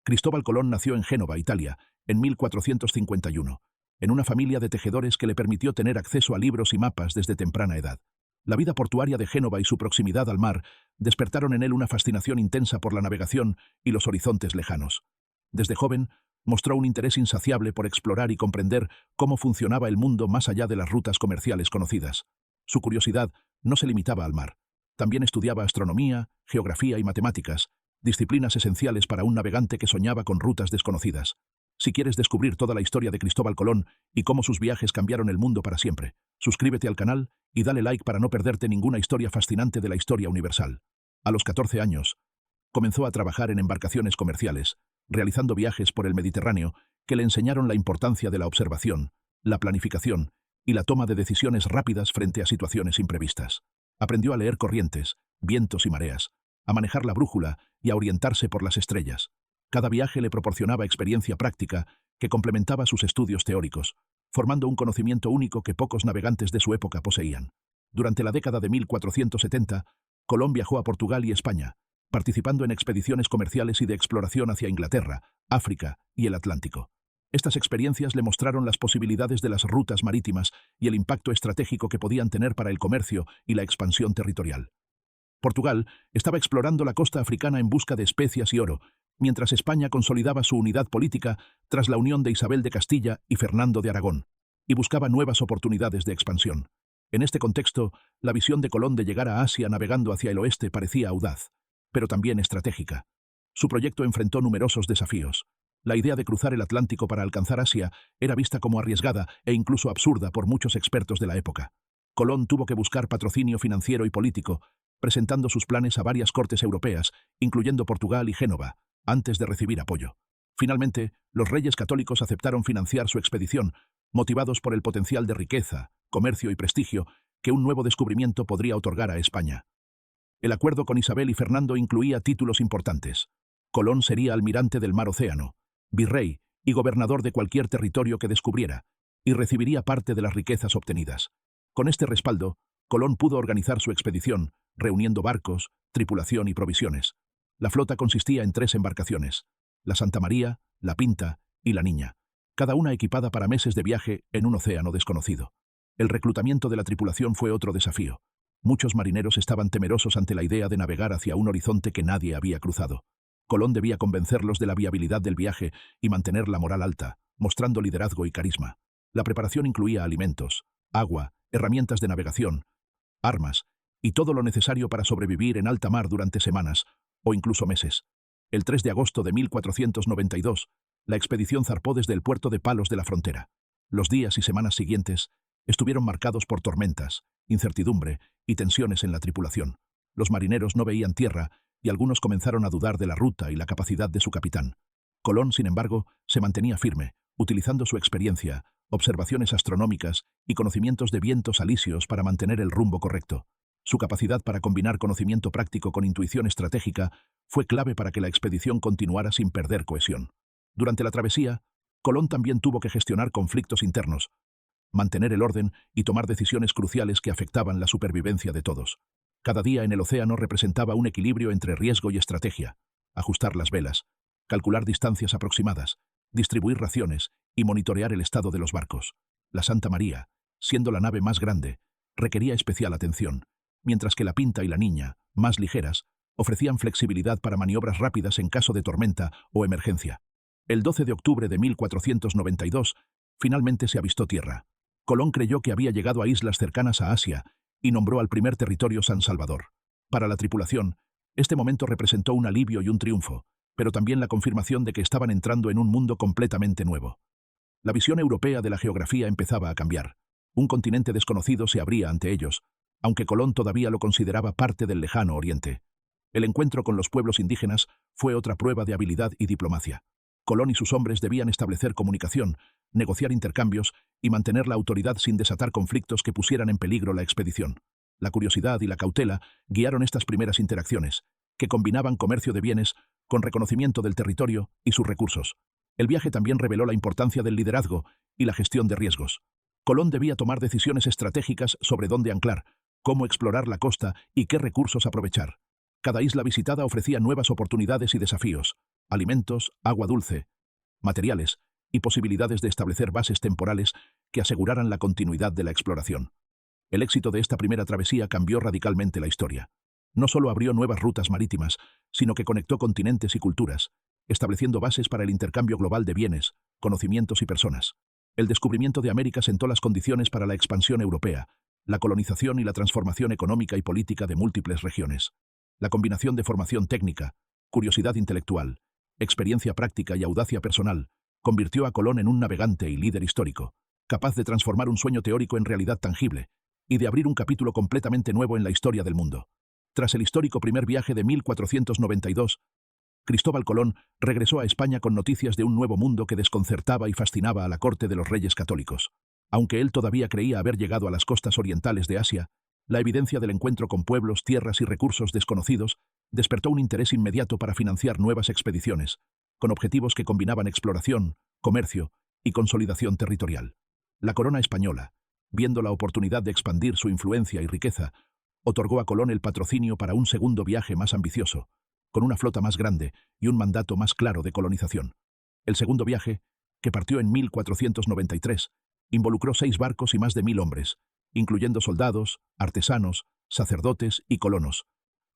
Cristóbal Colón nació en Génova, Italia, en 1451, en una familia de tejedores que le permitió tener acceso a libros y mapas desde temprana edad. La vida portuaria de Génova y su proximidad al mar despertaron en él una fascinación intensa por la navegación y los horizontes lejanos. Desde joven, mostró un interés insaciable por explorar y comprender cómo funcionaba el mundo más allá de las rutas comerciales conocidas. Su curiosidad no se limitaba al mar. También estudiaba astronomía, geografía y matemáticas, disciplinas esenciales para un navegante que soñaba con rutas desconocidas. Si quieres descubrir toda la historia de Cristóbal Colón y cómo sus viajes cambiaron el mundo para siempre, suscríbete al canal y dale like para no perderte ninguna historia fascinante de la historia universal. A los 14 años, comenzó a trabajar en embarcaciones comerciales, realizando viajes por el Mediterráneo que le enseñaron la importancia de la observación, la planificación y la toma de decisiones rápidas frente a situaciones imprevistas. Aprendió a leer corrientes, vientos y mareas, a manejar la brújula y a orientarse por las estrellas. Cada viaje le proporcionaba experiencia práctica que complementaba sus estudios teóricos, formando un conocimiento único que pocos navegantes de su época poseían. Durante la década de 1470, Colón viajó a Portugal y España, participando en expediciones comerciales y de exploración hacia Inglaterra, África y el Atlántico. Estas experiencias le mostraron las posibilidades de las rutas marítimas y el impacto estratégico que podían tener para el comercio y la expansión territorial. Portugal estaba explorando la costa africana en busca de especias y oro, mientras España consolidaba su unidad política tras la unión de Isabel de Castilla y Fernando de Aragón, y buscaba nuevas oportunidades de expansión. En este contexto, la visión de Colón de llegar a Asia navegando hacia el oeste parecía audaz, pero también estratégica. Su proyecto enfrentó numerosos desafíos. La idea de cruzar el Atlántico para alcanzar Asia era vista como arriesgada e incluso absurda por muchos expertos de la época. Colón tuvo que buscar patrocinio financiero y político, presentando sus planes a varias cortes europeas, incluyendo Portugal y Génova, antes de recibir apoyo. Finalmente, los reyes católicos aceptaron financiar su expedición, motivados por el potencial de riqueza, comercio y prestigio que un nuevo descubrimiento podría otorgar a España. El acuerdo con Isabel y Fernando incluía títulos importantes. Colón sería almirante del Mar Océano, virrey y gobernador de cualquier territorio que descubriera, y recibiría parte de las riquezas obtenidas. Con este respaldo, Colón pudo organizar su expedición, reuniendo barcos, tripulación y provisiones. La flota consistía en 3 embarcaciones: la Santa María, la Pinta y la Niña, cada una equipada para meses de viaje en un océano desconocido. El reclutamiento de la tripulación fue otro desafío. Muchos marineros estaban temerosos ante la idea de navegar hacia un horizonte que nadie había cruzado. Colón debía convencerlos de la viabilidad del viaje y mantener la moral alta, mostrando liderazgo y carisma. La preparación incluía alimentos, agua, herramientas de navegación, armas y todo lo necesario para sobrevivir en alta mar durante semanas o incluso meses. El 3 de agosto de 1492, la expedición zarpó desde el puerto de Palos de la Frontera. Los días y semanas siguientes estuvieron marcados por tormentas, incertidumbre y tensiones en la tripulación. Los marineros no veían tierra y algunos comenzaron a dudar de la ruta y la capacidad de su capitán. Colón, sin embargo, se mantenía firme, utilizando su experiencia, observaciones astronómicas y conocimientos de vientos alisios para mantener el rumbo correcto. Su capacidad para combinar conocimiento práctico con intuición estratégica fue clave para que la expedición continuara sin perder cohesión. Durante la travesía, Colón también tuvo que gestionar conflictos internos, mantener el orden y tomar decisiones cruciales que afectaban la supervivencia de todos. Cada día en el océano representaba un equilibrio entre riesgo y estrategia: ajustar las velas, calcular distancias aproximadas, distribuir raciones y monitorear el estado de los barcos. La Santa María, siendo la nave más grande, requería especial atención, mientras que la Pinta y la Niña, más ligeras, ofrecían flexibilidad para maniobras rápidas en caso de tormenta o emergencia. El 12 de octubre de 1492, finalmente se avistó tierra. Colón creyó que había llegado a islas cercanas a Asia y nombró al primer territorio San Salvador. Para la tripulación, este momento representó un alivio y un triunfo, pero también la confirmación de que estaban entrando en un mundo completamente nuevo. La visión europea de la geografía empezaba a cambiar. Un continente desconocido se abría ante ellos, aunque Colón todavía lo consideraba parte del lejano Oriente. El encuentro con los pueblos indígenas fue otra prueba de habilidad y diplomacia. Colón y sus hombres debían establecer comunicación, negociar intercambios y mantener la autoridad sin desatar conflictos que pusieran en peligro la expedición. La curiosidad y la cautela guiaron estas primeras interacciones, que combinaban comercio de bienes con reconocimiento del territorio y sus recursos. El viaje también reveló la importancia del liderazgo y la gestión de riesgos. Colón debía tomar decisiones estratégicas sobre dónde anclar, cómo explorar la costa y qué recursos aprovechar. Cada isla visitada ofrecía nuevas oportunidades y desafíos: alimentos, agua dulce, materiales y posibilidades de establecer bases temporales que aseguraran la continuidad de la exploración. El éxito de esta primera travesía cambió radicalmente la historia. No solo abrió nuevas rutas marítimas, sino que conectó continentes y culturas, estableciendo bases para el intercambio global de bienes, conocimientos y personas. El descubrimiento de América sentó las condiciones para la expansión europea, la colonización y la transformación económica y política de múltiples regiones. La combinación de formación técnica, curiosidad intelectual, experiencia práctica y audacia personal convirtió a Colón en un navegante y líder histórico, capaz de transformar un sueño teórico en realidad tangible y de abrir un capítulo completamente nuevo en la historia del mundo. Tras el histórico primer viaje de 1492, Cristóbal Colón regresó a España con noticias de un nuevo mundo que desconcertaba y fascinaba a la corte de los reyes católicos. Aunque él todavía creía haber llegado a las costas orientales de Asia, la evidencia del encuentro con pueblos, tierras y recursos desconocidos despertó un interés inmediato para financiar nuevas expediciones, con objetivos que combinaban exploración, comercio y consolidación territorial. La corona española, viendo la oportunidad de expandir su influencia y riqueza, otorgó a Colón el patrocinio para un segundo viaje más ambicioso, con una flota más grande y un mandato más claro de colonización. El segundo viaje, que partió en 1493, involucró 6 barcos y más de 1000 hombres, incluyendo soldados, artesanos, sacerdotes y colonos,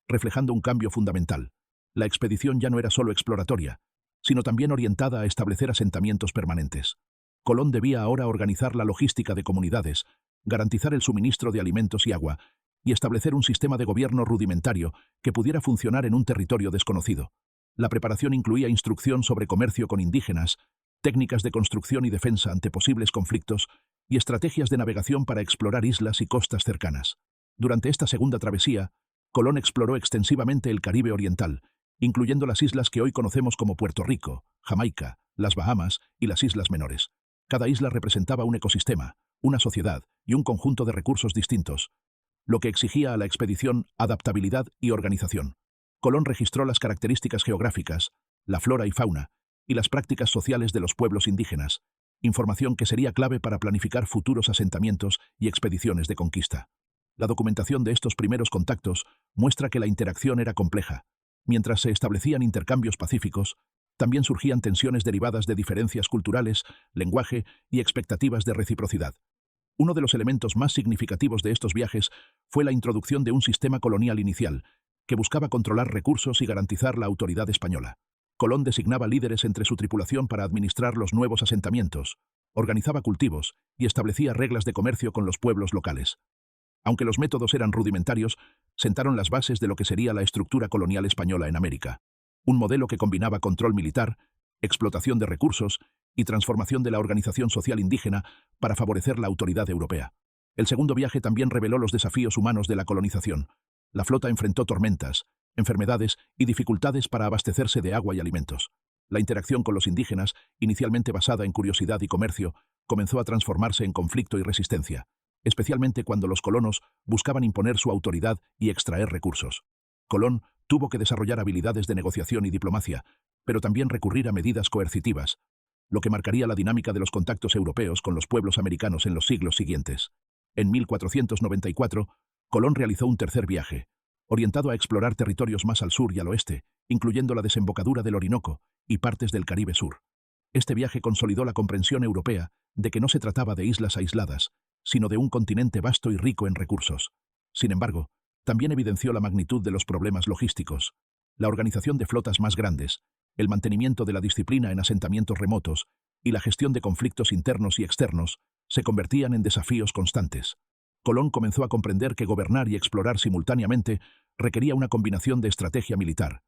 reflejando un cambio fundamental. La expedición ya no era solo exploratoria, sino también orientada a establecer asentamientos permanentes. Colón debía ahora organizar la logística de comunidades, garantizar el suministro de alimentos y agua, y establecer un sistema de gobierno rudimentario que pudiera funcionar en un territorio desconocido. La preparación incluía instrucción sobre comercio con indígenas, técnicas de construcción y defensa ante posibles conflictos, y estrategias de navegación para explorar islas y costas cercanas. Durante esta segunda travesía, Colón exploró extensivamente el Caribe oriental, incluyendo las islas que hoy conocemos como Puerto Rico, Jamaica, las Bahamas y las islas menores. Cada isla representaba un ecosistema, una sociedad y un conjunto de recursos distintos, lo que exigía a la expedición adaptabilidad y organización. Colón registró las características geográficas, la flora y fauna, y las prácticas sociales de los pueblos indígenas, información que sería clave para planificar futuros asentamientos y expediciones de conquista. La documentación de estos primeros contactos muestra que la interacción era compleja. Mientras se establecían intercambios pacíficos, también surgían tensiones derivadas de diferencias culturales, lenguaje y expectativas de reciprocidad. Uno de los elementos más significativos de estos viajes fue la introducción de un sistema colonial inicial, que buscaba controlar recursos y garantizar la autoridad española. Colón designaba líderes entre su tripulación para administrar los nuevos asentamientos, organizaba cultivos y establecía reglas de comercio con los pueblos locales. Aunque los métodos eran rudimentarios, sentaron las bases de lo que sería la estructura colonial española en América. Un modelo que combinaba control militar, explotación de recursos y transformación de la organización social indígena para favorecer la autoridad europea. El segundo viaje también reveló los desafíos humanos de la colonización. La flota enfrentó tormentas, enfermedades y dificultades para abastecerse de agua y alimentos. La interacción con los indígenas, inicialmente basada en curiosidad y comercio, comenzó a transformarse en conflicto y resistencia, especialmente cuando los colonos buscaban imponer su autoridad y extraer recursos. Colón tuvo que desarrollar habilidades de negociación y diplomacia, pero también recurrir a medidas coercitivas, lo que marcaría la dinámica de los contactos europeos con los pueblos americanos en los siglos siguientes. En 1494, Colón realizó un tercer viaje, orientado a explorar territorios más al sur y al oeste, incluyendo la desembocadura del Orinoco y partes del Caribe Sur. Este viaje consolidó la comprensión europea de que no se trataba de islas aisladas, sino de un continente vasto y rico en recursos. Sin embargo, también evidenció la magnitud de los problemas logísticos, la organización de flotas más grandes, el mantenimiento de la disciplina en asentamientos remotos y la gestión de conflictos internos y externos se convertían en desafíos constantes. Colón comenzó a comprender que gobernar y explorar simultáneamente requería una combinación de estrategia militar,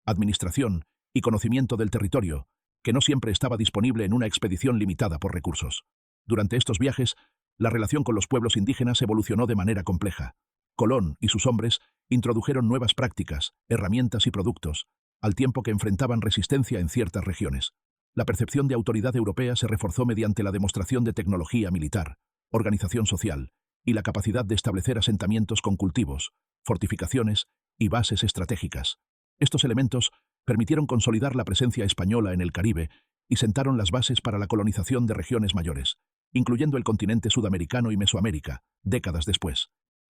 administración y conocimiento del territorio, que no siempre estaba disponible en una expedición limitada por recursos. Durante estos viajes, la relación con los pueblos indígenas evolucionó de manera compleja. Colón y sus hombres introdujeron nuevas prácticas, herramientas y productos, al tiempo que enfrentaban resistencia en ciertas regiones. La percepción de autoridad europea se reforzó mediante la demostración de tecnología militar, organización social y la capacidad de establecer asentamientos con cultivos, fortificaciones y bases estratégicas. Estos elementos permitieron consolidar la presencia española en el Caribe y sentaron las bases para la colonización de regiones mayores, incluyendo el continente sudamericano y Mesoamérica, décadas después.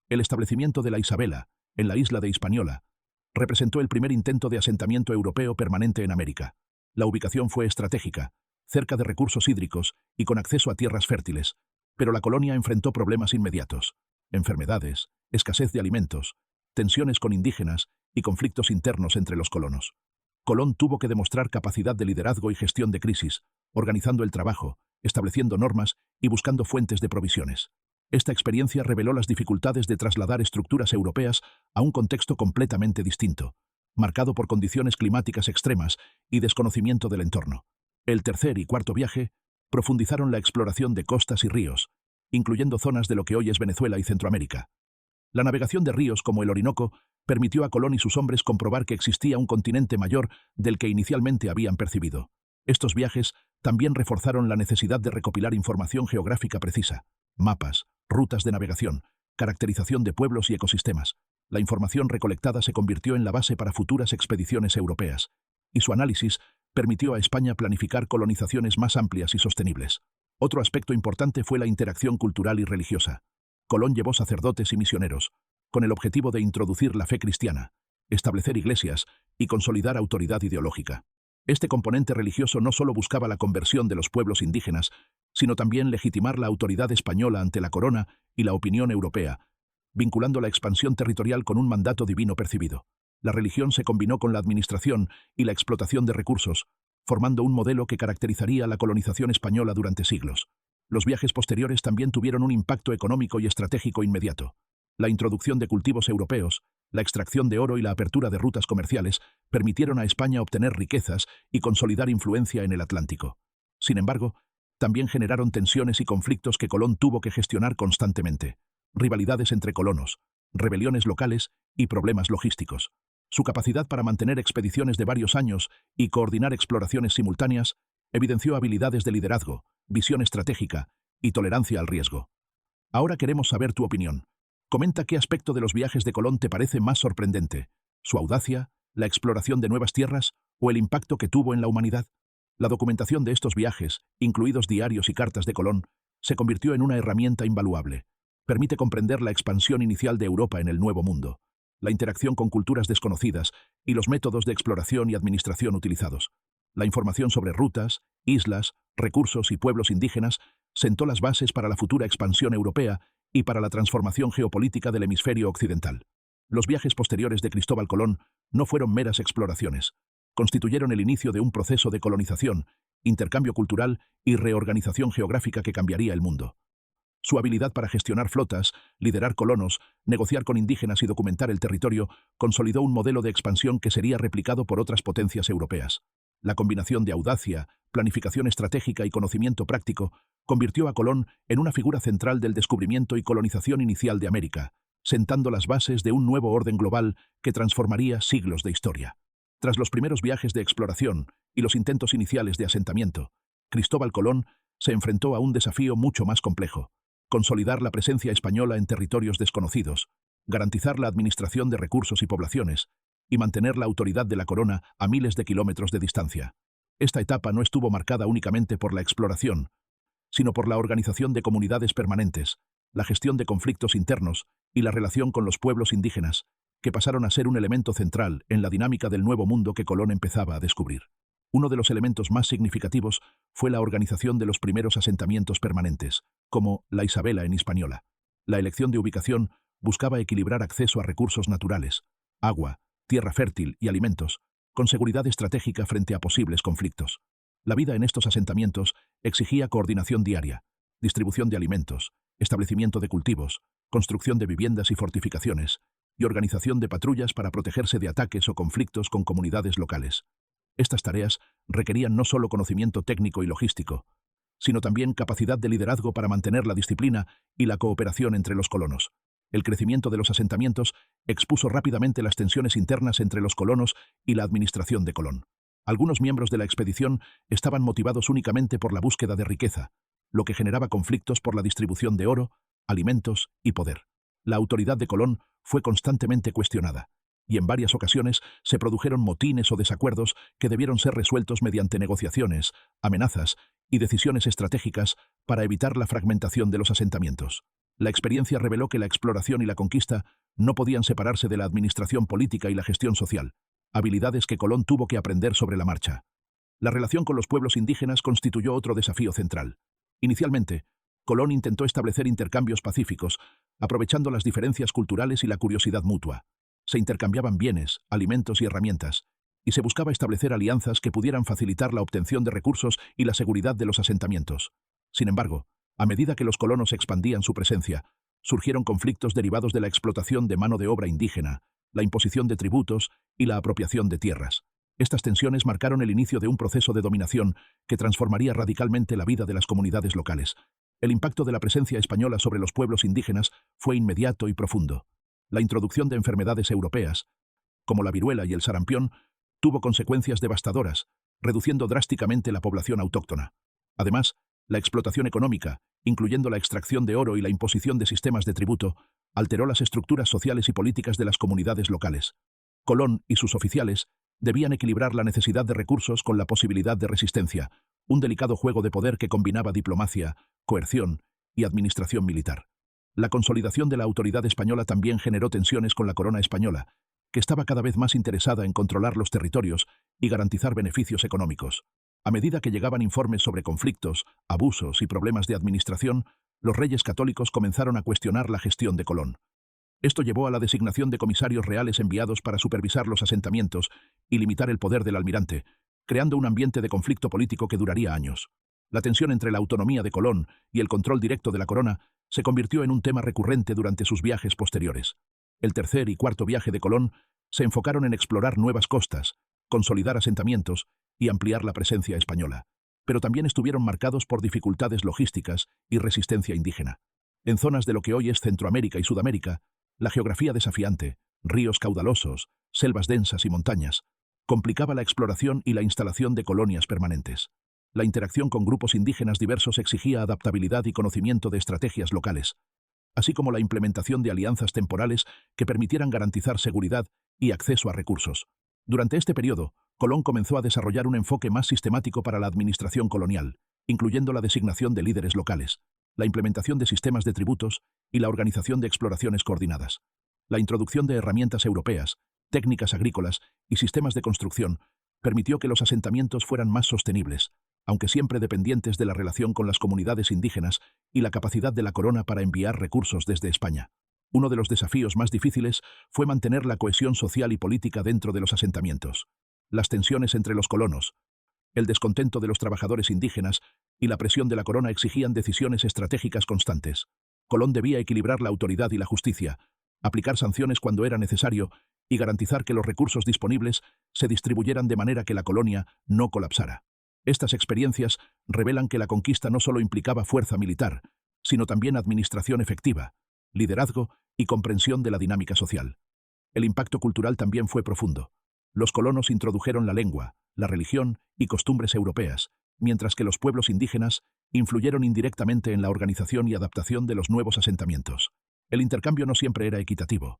El establecimiento de la Isabela, en la isla de Hispaniola, representó el primer intento de asentamiento europeo permanente en América. La ubicación fue estratégica, cerca de recursos hídricos y con acceso a tierras fértiles, pero la colonia enfrentó problemas inmediatos: enfermedades, escasez de alimentos, tensiones con indígenas y conflictos internos entre los colonos. Colón tuvo que demostrar capacidad de liderazgo y gestión de crisis, organizando el trabajo, estableciendo normas y buscando fuentes de provisiones. Esta experiencia reveló las dificultades de trasladar estructuras europeas a un contexto completamente distinto, marcado por condiciones climáticas extremas y desconocimiento del entorno. El tercer y cuarto viaje profundizaron la exploración de costas y ríos, incluyendo zonas de lo que hoy es Venezuela y Centroamérica. La navegación de ríos como el Orinoco permitió a Colón y sus hombres comprobar que existía un continente mayor del que inicialmente habían percibido. Estos viajes también reforzaron la necesidad de recopilar información geográfica precisa: mapas, rutas de navegación, caracterización de pueblos y ecosistemas. La información recolectada se convirtió en la base para futuras expediciones europeas, y su análisis permitió a España planificar colonizaciones más amplias y sostenibles. Otro aspecto importante fue la interacción cultural y religiosa. Colón llevó sacerdotes y misioneros, con el objetivo de introducir la fe cristiana, establecer iglesias y consolidar autoridad ideológica. Este componente religioso no solo buscaba la conversión de los pueblos indígenas, sino también legitimar la autoridad española ante la corona y la opinión europea, vinculando la expansión territorial con un mandato divino percibido. La religión se combinó con la administración y la explotación de recursos, formando un modelo que caracterizaría la colonización española durante siglos. Los viajes posteriores también tuvieron un impacto económico y estratégico inmediato. La introducción de cultivos europeos, la extracción de oro y la apertura de rutas comerciales permitieron a España obtener riquezas y consolidar influencia en el Atlántico. Sin embargo, también generaron tensiones y conflictos que Colón tuvo que gestionar constantemente: rivalidades entre colonos, rebeliones locales y problemas logísticos. Su capacidad para mantener expediciones de varios años y coordinar exploraciones simultáneas evidenció habilidades de liderazgo, visión estratégica y tolerancia al riesgo. Ahora queremos saber tu opinión. Comenta qué aspecto de los viajes de Colón te parece más sorprendente: su audacia, la exploración de nuevas tierras o el impacto que tuvo en la humanidad. La documentación de estos viajes, incluidos diarios y cartas de Colón, se convirtió en una herramienta invaluable. Permite comprender la expansión inicial de Europa en el Nuevo Mundo, la interacción con culturas desconocidas y los métodos de exploración y administración utilizados. La información sobre rutas, islas, recursos y pueblos indígenas sentó las bases para la futura expansión europea y para la transformación geopolítica del hemisferio occidental. Los viajes posteriores de Cristóbal Colón no fueron meras exploraciones. Constituyeron el inicio de un proceso de colonización, intercambio cultural y reorganización geográfica que cambiaría el mundo. Su habilidad para gestionar flotas, liderar colonos, negociar con indígenas y documentar el territorio consolidó un modelo de expansión que sería replicado por otras potencias europeas. La combinación de audacia, planificación estratégica y conocimiento práctico convirtió a Colón en una figura central del descubrimiento y colonización inicial de América, sentando las bases de un nuevo orden global que transformaría siglos de historia. Tras los primeros viajes de exploración y los intentos iniciales de asentamiento, Cristóbal Colón se enfrentó a un desafío mucho más complejo: consolidar la presencia española en territorios desconocidos, garantizar la administración de recursos y poblaciones, y mantener la autoridad de la corona a miles de kilómetros de distancia. Esta etapa no estuvo marcada únicamente por la exploración, sino por la organización de comunidades permanentes, la gestión de conflictos internos y la relación con los pueblos indígenas, que pasaron a ser un elemento central en la dinámica del nuevo mundo que Colón empezaba a descubrir. Uno de los elementos más significativos fue la organización de los primeros asentamientos permanentes, como la Isabela en Hispaniola. La elección de ubicación buscaba equilibrar acceso a recursos naturales, agua, tierra fértil y alimentos, con seguridad estratégica frente a posibles conflictos. La vida en estos asentamientos exigía coordinación diaria, distribución de alimentos, establecimiento de cultivos, construcción de viviendas y fortificaciones, y organización de patrullas para protegerse de ataques o conflictos con comunidades locales. Estas tareas requerían no solo conocimiento técnico y logístico, sino también capacidad de liderazgo para mantener la disciplina y la cooperación entre los colonos. El crecimiento de los asentamientos expuso rápidamente las tensiones internas entre los colonos y la administración de Colón. Algunos miembros de la expedición estaban motivados únicamente por la búsqueda de riqueza, lo que generaba conflictos por la distribución de oro, alimentos y poder. La autoridad de Colón fue constantemente cuestionada, y en varias ocasiones se produjeron motines o desacuerdos que debieron ser resueltos mediante negociaciones, amenazas y decisiones estratégicas para evitar la fragmentación de los asentamientos. La experiencia reveló que la exploración y la conquista no podían separarse de la administración política y la gestión social, habilidades que Colón tuvo que aprender sobre la marcha. La relación con los pueblos indígenas constituyó otro desafío central. Inicialmente, Colón intentó establecer intercambios pacíficos, aprovechando las diferencias culturales y la curiosidad mutua. Se intercambiaban bienes, alimentos y herramientas, y se buscaba establecer alianzas que pudieran facilitar la obtención de recursos y la seguridad de los asentamientos. Sin embargo, a medida que los colonos expandían su presencia, surgieron conflictos derivados de la explotación de mano de obra indígena, la imposición de tributos y la apropiación de tierras. Estas tensiones marcaron el inicio de un proceso de dominación que transformaría radicalmente la vida de las comunidades locales. El impacto de la presencia española sobre los pueblos indígenas fue inmediato y profundo. La introducción de enfermedades europeas, como la viruela y el sarampión, tuvo consecuencias devastadoras, reduciendo drásticamente la población autóctona. Además, la explotación económica, incluyendo la extracción de oro y la imposición de sistemas de tributo, alteró las estructuras sociales y políticas de las comunidades locales. Colón y sus oficiales debían equilibrar la necesidad de recursos con la posibilidad de resistencia, un delicado juego de poder que combinaba diplomacia, coerción y administración militar. La consolidación de la autoridad española también generó tensiones con la corona española, que estaba cada vez más interesada en controlar los territorios y garantizar beneficios económicos. A medida que llegaban informes sobre conflictos, abusos y problemas de administración, los reyes católicos comenzaron a cuestionar la gestión de Colón. Esto llevó a la designación de comisarios reales enviados para supervisar los asentamientos y limitar el poder del almirante, creando un ambiente de conflicto político que duraría años. La tensión entre la autonomía de Colón y el control directo de la corona se convirtió en un tema recurrente durante sus viajes posteriores. El tercer y cuarto viaje de Colón se enfocaron en explorar nuevas costas, consolidar asentamientos y ampliar la presencia española, pero también estuvieron marcados por dificultades logísticas y resistencia indígena. En zonas de lo que hoy es Centroamérica y Sudamérica, la geografía desafiante, ríos caudalosos, selvas densas y montañas, complicaba la exploración y la instalación de colonias permanentes. La interacción con grupos indígenas diversos exigía adaptabilidad y conocimiento de estrategias locales, así como la implementación de alianzas temporales que permitieran garantizar seguridad y acceso a recursos. Durante este periodo, Colón comenzó a desarrollar un enfoque más sistemático para la administración colonial, incluyendo la designación de líderes locales, la implementación de sistemas de tributos y la organización de exploraciones coordinadas. La introducción de herramientas europeas, técnicas agrícolas y sistemas de construcción permitió que los asentamientos fueran más sostenibles, aunque siempre dependientes de la relación con las comunidades indígenas y la capacidad de la corona para enviar recursos desde España. Uno de los desafíos más difíciles fue mantener la cohesión social y política dentro de los asentamientos. Las tensiones entre los colonos, el descontento de los trabajadores indígenas y la presión de la corona exigían decisiones estratégicas constantes. Colón debía equilibrar la autoridad y la justicia, aplicar sanciones cuando era necesario y garantizar que los recursos disponibles se distribuyeran de manera que la colonia no colapsara. Estas experiencias revelan que la conquista no solo implicaba fuerza militar, sino también administración efectiva, liderazgo y comprensión de la dinámica social. El impacto cultural también fue profundo. Los colonos introdujeron la lengua, la religión y costumbres europeas, mientras que los pueblos indígenas influyeron indirectamente en la organización y adaptación de los nuevos asentamientos. El intercambio no siempre era equitativo,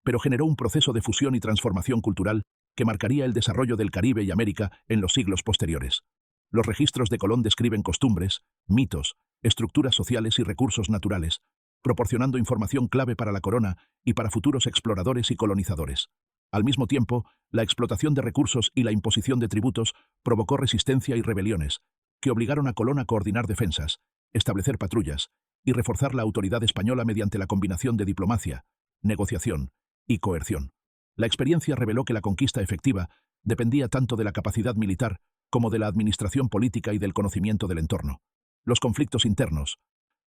pero generó un proceso de fusión y transformación cultural que marcaría el desarrollo del Caribe y América en los siglos posteriores. Los registros de Colón describen costumbres, mitos, estructuras sociales y recursos naturales, proporcionando información clave para la corona y para futuros exploradores y colonizadores. Al mismo tiempo, la explotación de recursos y la imposición de tributos provocó resistencia y rebeliones, que obligaron a Colón a coordinar defensas, establecer patrullas y reforzar la autoridad española mediante la combinación de diplomacia, negociación y coerción. La experiencia reveló que la conquista efectiva dependía tanto de la capacidad militar como de la administración política y del conocimiento del entorno. Los conflictos internos,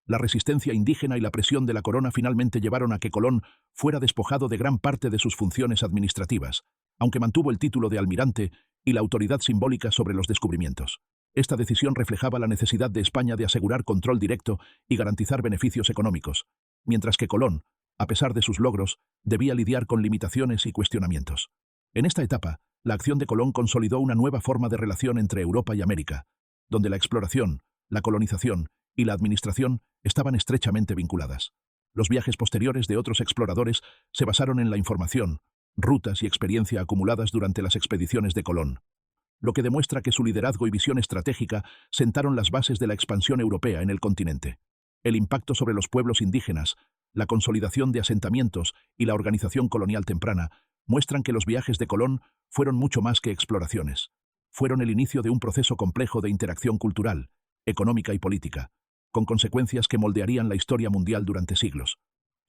la resistencia indígena y la presión de la corona finalmente llevaron a que Colón fuera despojado de gran parte de sus funciones administrativas, aunque mantuvo el título de almirante y la autoridad simbólica sobre los descubrimientos. Esta decisión reflejaba la necesidad de España de asegurar control directo y garantizar beneficios económicos, mientras que Colón, a pesar de sus logros, debía lidiar con limitaciones y cuestionamientos. En esta etapa, la acción de Colón consolidó una nueva forma de relación entre Europa y América, donde la exploración, la colonización y la administración estaban estrechamente vinculadas. Los viajes posteriores de otros exploradores se basaron en la información, rutas y experiencia acumuladas durante las expediciones de Colón, lo que demuestra que su liderazgo y visión estratégica sentaron las bases de la expansión europea en el continente. El impacto sobre los pueblos indígenas, la consolidación de asentamientos y la organización colonial temprana muestran que los viajes de Colón fueron mucho más que exploraciones. Fueron el inicio de un proceso complejo de interacción cultural, económica y política, con consecuencias que moldearían la historia mundial durante siglos.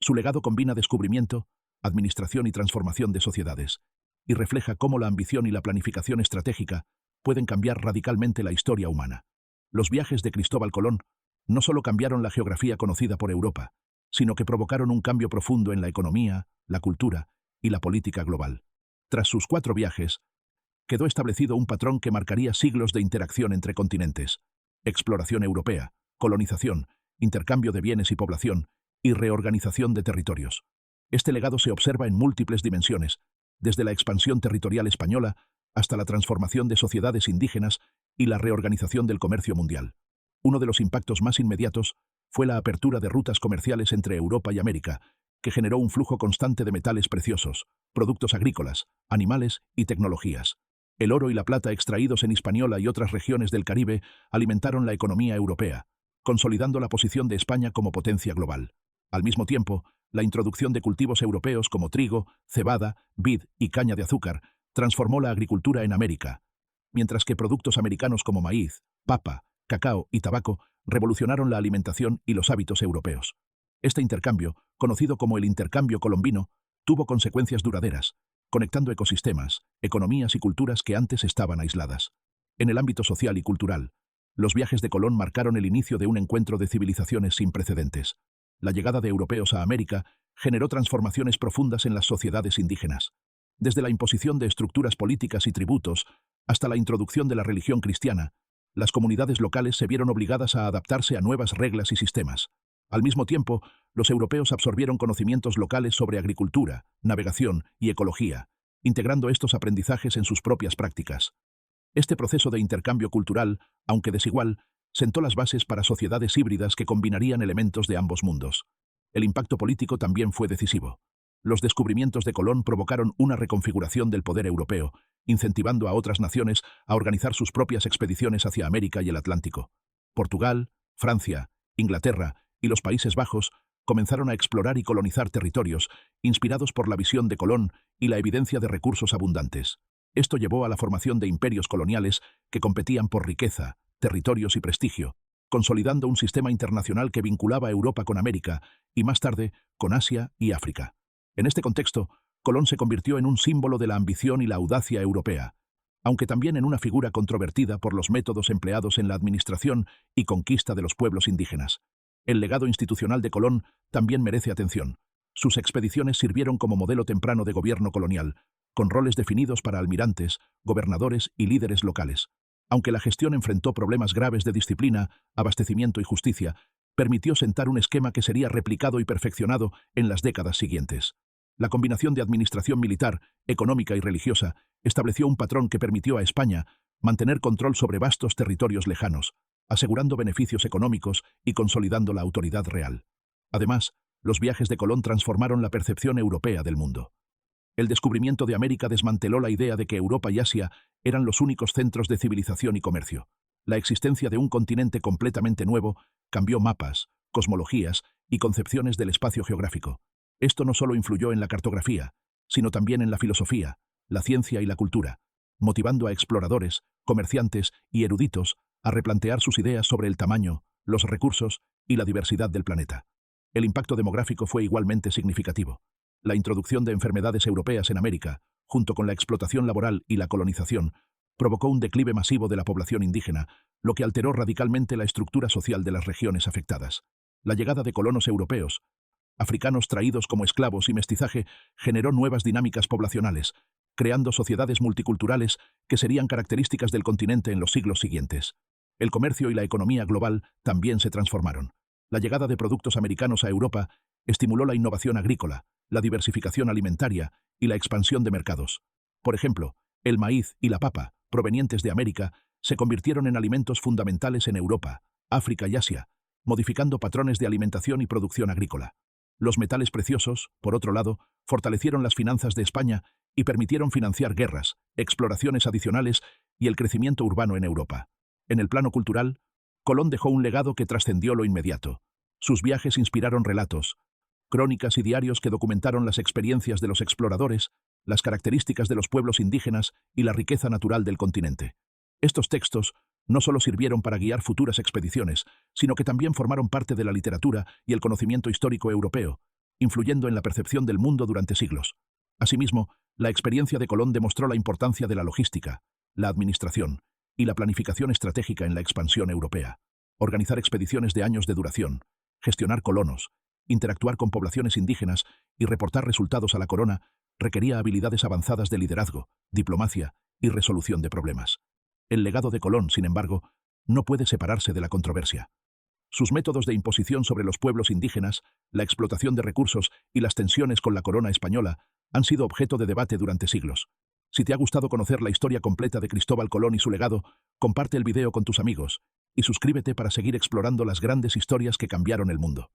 Su legado combina descubrimiento, administración y transformación de sociedades, y refleja cómo la ambición y la planificación estratégica pueden cambiar radicalmente la historia humana. Los viajes de Cristóbal Colón no solo cambiaron la geografía conocida por Europa, sino que provocaron un cambio profundo en la economía, la cultura y la política global. Tras sus 4 viajes, quedó establecido un patrón que marcaría siglos de interacción entre continentes: exploración europea, colonización, intercambio de bienes y población, y reorganización de territorios. Este legado se observa en múltiples dimensiones, desde la expansión territorial española hasta la transformación de sociedades indígenas y la reorganización del comercio mundial. Uno de los impactos más inmediatos fue la apertura de rutas comerciales entre Europa y América, que generó un flujo constante de metales preciosos, productos agrícolas, animales y tecnologías. El oro y la plata extraídos en Hispaniola y otras regiones del Caribe alimentaron la economía europea, consolidando la posición de España como potencia global. Al mismo tiempo, la introducción de cultivos europeos como trigo, cebada, vid y caña de azúcar transformó la agricultura en América, mientras que productos americanos como maíz, papa, cacao y tabaco revolucionaron la alimentación y los hábitos europeos. Este intercambio, conocido como el intercambio colombino, tuvo consecuencias duraderas, conectando ecosistemas, economías y culturas que antes estaban aisladas. En el ámbito social y cultural, los viajes de Colón marcaron el inicio de un encuentro de civilizaciones sin precedentes. La llegada de europeos a América generó transformaciones profundas en las sociedades indígenas. Desde la imposición de estructuras políticas y tributos hasta la introducción de la religión cristiana, las comunidades locales se vieron obligadas a adaptarse a nuevas reglas y sistemas. Al mismo tiempo, los europeos absorbieron conocimientos locales sobre agricultura, navegación y ecología, integrando estos aprendizajes en sus propias prácticas. Este proceso de intercambio cultural, aunque desigual, sentó las bases para sociedades híbridas que combinarían elementos de ambos mundos. El impacto político también fue decisivo. Los descubrimientos de Colón provocaron una reconfiguración del poder europeo, incentivando a otras naciones a organizar sus propias expediciones hacia América y el Atlántico. Portugal, Francia, Inglaterra y los Países Bajos comenzaron a explorar y colonizar territorios, inspirados por la visión de Colón y la evidencia de recursos abundantes. Esto llevó a la formación de imperios coloniales que competían por riqueza, territorios y prestigio, consolidando un sistema internacional que vinculaba a Europa con América y más tarde con Asia y África. En este contexto, Colón se convirtió en un símbolo de la ambición y la audacia europea, aunque también en una figura controvertida por los métodos empleados en la administración y conquista de los pueblos indígenas. El legado institucional de Colón también merece atención. Sus expediciones sirvieron como modelo temprano de gobierno colonial, con roles definidos para almirantes, gobernadores y líderes locales. Aunque la gestión enfrentó problemas graves de disciplina, abastecimiento y justicia, permitió sentar un esquema que sería replicado y perfeccionado en las décadas siguientes. La combinación de administración militar, económica y religiosa estableció un patrón que permitió a España mantener control sobre vastos territorios lejanos, asegurando beneficios económicos y consolidando la autoridad real. Además, los viajes de Colón transformaron la percepción europea del mundo. El descubrimiento de América desmanteló la idea de que Europa y Asia eran los únicos centros de civilización y comercio. La existencia de un continente completamente nuevo cambió mapas, cosmologías y concepciones del espacio geográfico. Esto no solo influyó en la cartografía, sino también en la filosofía, la ciencia y la cultura, motivando a exploradores, comerciantes y eruditos a replantear sus ideas sobre el tamaño, los recursos y la diversidad del planeta. El impacto demográfico fue igualmente significativo. La introducción de enfermedades europeas en América, junto con la explotación laboral y la colonización, provocó un declive masivo de la población indígena, lo que alteró radicalmente la estructura social de las regiones afectadas. La llegada de colonos europeos, africanos traídos como esclavos y mestizaje, generó nuevas dinámicas poblacionales, creando sociedades multiculturales que serían características del continente en los siglos siguientes. El comercio y la economía global también se transformaron. La llegada de productos americanos a Europa estimuló la innovación agrícola, la diversificación alimentaria y la expansión de mercados. Por ejemplo, el maíz y la papa, provenientes de América, se convirtieron en alimentos fundamentales en Europa, África y Asia, modificando patrones de alimentación y producción agrícola. Los metales preciosos, por otro lado, fortalecieron las finanzas de España y permitieron financiar guerras, exploraciones adicionales y el crecimiento urbano en Europa. En el plano cultural, Colón dejó un legado que trascendió lo inmediato. Sus viajes inspiraron relatos, crónicas y diarios que documentaron las experiencias de los exploradores, las características de los pueblos indígenas y la riqueza natural del continente. Estos textos no solo sirvieron para guiar futuras expediciones, sino que también formaron parte de la literatura y el conocimiento histórico europeo, influyendo en la percepción del mundo durante siglos. Asimismo, la experiencia de Colón demostró la importancia de la logística, la administración y la planificación estratégica en la expansión europea. Organizar expediciones de años de duración, gestionar colonos, interactuar con poblaciones indígenas y reportar resultados a la corona requería habilidades avanzadas de liderazgo, diplomacia y resolución de problemas. El legado de Colón, sin embargo, no puede separarse de la controversia. Sus métodos de imposición sobre los pueblos indígenas, la explotación de recursos y las tensiones con la corona española han sido objeto de debate durante siglos. Si te ha gustado conocer la historia completa de Cristóbal Colón y su legado, comparte el video con tus amigos y suscríbete para seguir explorando las grandes historias que cambiaron el mundo.